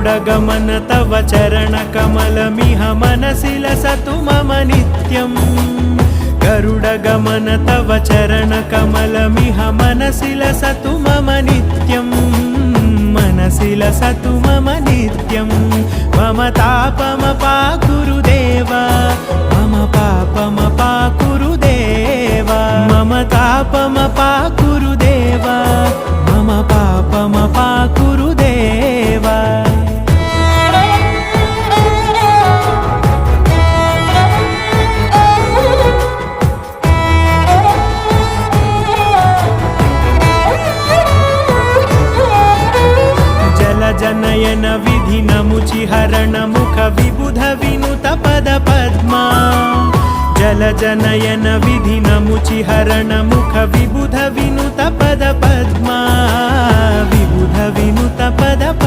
गरुडगमन तव चरणकमलमिह मनसि लसतु मम नित्यम् गरुडगमन तव चरणकमलमिह मनसि लसतु मम नित्यम् मनसि लसतु मम नित्यम् मम तापमपाकुरु देव मम पापमपाकुरु देव मम तापमपाकुरु देव मम पापमपाकुरु देव जनयन विधि नमुचि हरण मुख विबुध विनुत पद पद्मा जल जनयन विधि नमुचि हरण मुख विबुध विनुत पद पद्मा विबुध विनुत पद